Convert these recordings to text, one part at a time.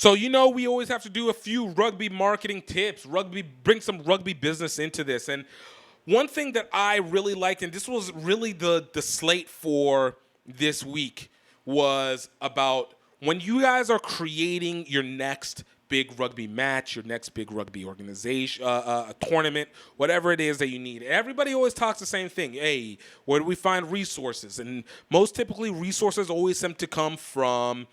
So, we always have to do a few rugby marketing tips, bring some rugby business into this. And one thing that I really liked, and this was really the slate for this week, was about when you guys are creating your next big rugby match, your next big rugby organization, a tournament, whatever it is that you need. Everybody always talks the same thing. Hey, where do we find resources? And most typically, resources always seem to come from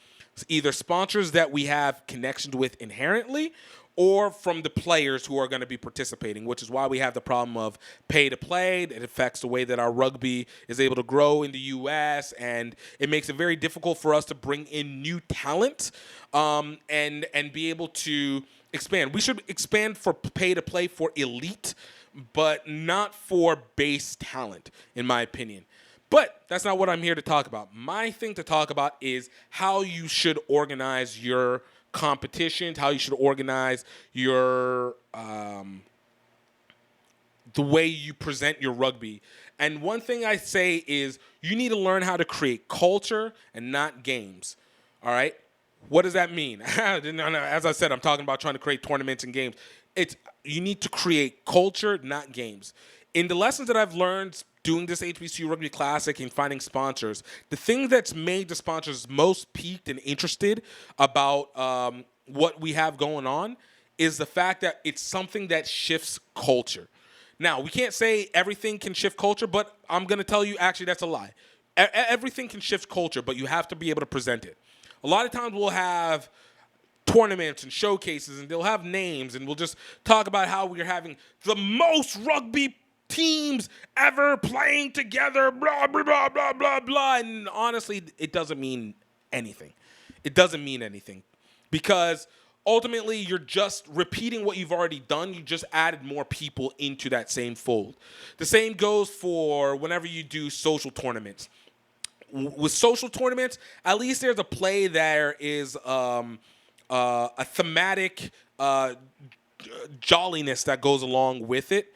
either sponsors that we have connections with inherently or from the players who are going to be participating, which is why we have the problem of pay to play. It affects the way that our rugby is able to grow in the U.S., and it makes it very difficult for us to bring in new talent and be able to expand. We should expand for pay to play for elite, but not for base talent, in my opinion. But that's not what I'm here to talk about. My thing to talk about is how you should organize your competitions, how you should organize your the way you present your rugby. And one thing I say is you need to learn how to create culture and not games. All right? What does that mean? As I said, I'm talking about trying to create tournaments and games. You need to create culture, not games. In the lessons that I've learned doing this HBCU Rugby Classic and finding sponsors, the thing that's made the sponsors most piqued and interested about what we have going on is the fact that it's something that shifts culture. Now, we can't say everything can shift culture, but I'm going to tell you, actually, that's a lie. Everything can shift culture, but you have to be able to present it. A lot of times we'll have tournaments and showcases, and they'll have names, and we'll just talk about how we're having the most rugby teams ever playing together, blah, blah, blah, blah, blah, blah. And honestly, it doesn't mean anything. It doesn't mean anything because ultimately you're just repeating what you've already done. You just added more people into that same fold. The same goes for whenever you do social tournaments. With social tournaments, at least there's a play there is a thematic jolliness that goes along with it.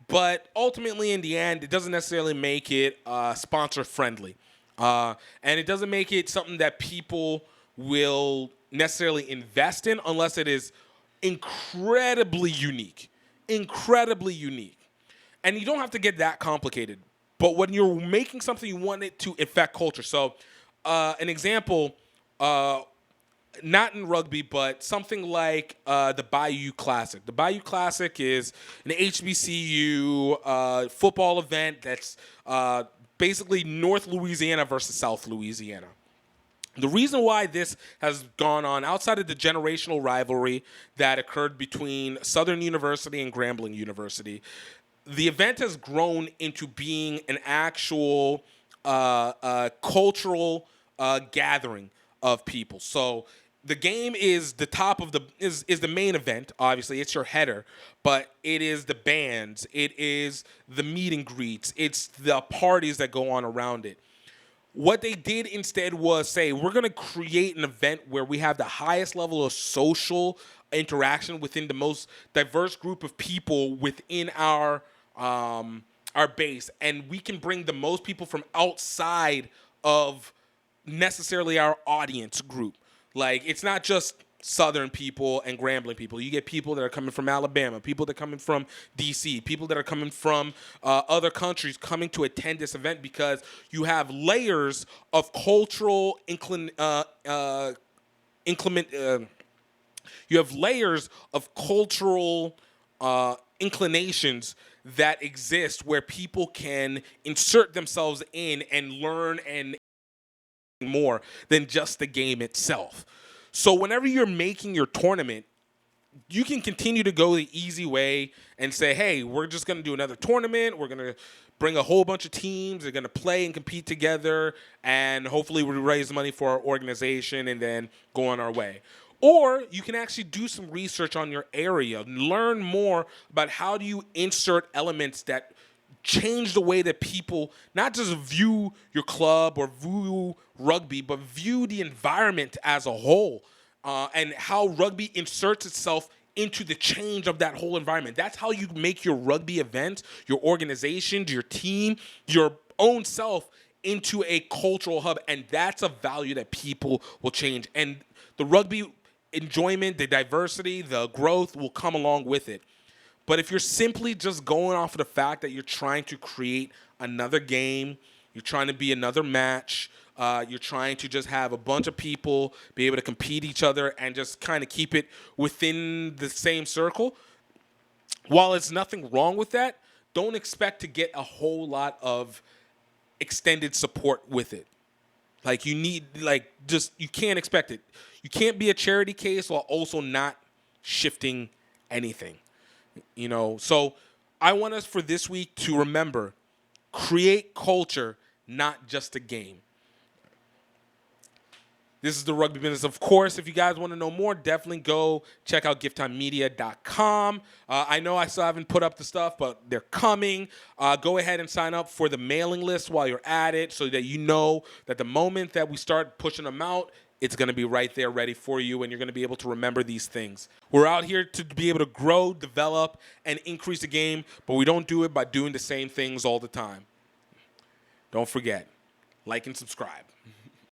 But ultimately, in the end, it doesn't necessarily make it sponsor-friendly. And it doesn't make it something that people will necessarily invest in unless it is incredibly unique. Incredibly unique. And you don't have to get that complicated. But when you're making something, you want it to affect culture. So an example, not in rugby, but something like the Bayou Classic. The Bayou Classic is an HBCU football event that's basically North Louisiana versus South Louisiana. The reason why this has gone on outside of the generational rivalry that occurred between Southern University and Grambling University, the event has grown into being an actual cultural gathering of people. So the game is the top of is the main event. Obviously, it's your header, but it is the bands, it is the meet and greets, it's the parties that go on around it. What they did instead was say, we're going to create an event where we have the highest level of social interaction within the most diverse group of people within our base, and we can bring the most people from outside of necessarily our audience group. Like, it's not just Southern people and Grambling people. You get people that are coming from Alabama, people that are coming from D.C., people that are coming from other countries coming to attend this event because you have layers of cultural you have layers of cultural inclinations that exist where people can insert themselves in and learn and more than just the game itself. So whenever you're making your tournament, you can continue to go the easy way and say, hey, we're just going to do another tournament. We're going to bring a whole bunch of teams. They're going to play and compete together, and hopefully we raise money for our organization and then go on our way. Or you can actually do some research on your area, learn more about how do you insert elements that change the way that people not just view your club or view rugby, but view the environment as a whole, and how rugby inserts itself into the change of that whole environment. That's how you make your rugby event, your organization, your team, your own self into a cultural hub, and that's a value that people will change. And the rugby enjoyment, the diversity, the growth will come along with it. But if you're simply just going off of the fact that you're trying to create another game, you're trying to be another match, you're trying to just have a bunch of people be able to compete each other and just kind of keep it within the same circle, while there's nothing wrong with that, don't expect to get a whole lot of extended support with it. Like you can't expect it. You can't be a charity case while also not shifting anything. So I want us for this week to remember, create culture, not just a game. This is the Rugby Business. Of course, if you guys want to know more, definitely go check out gifttimemedia.com. I know I still haven't put up the stuff, but they're coming. Go ahead and sign up for the mailing list while you're at it so that you know that the moment that we start pushing them out, it's going to be right there ready for you, and you're going to be able to remember these things. We're out here to be able to grow, develop, and increase the game, but we don't do it by doing the same things all the time. Don't forget, like and subscribe.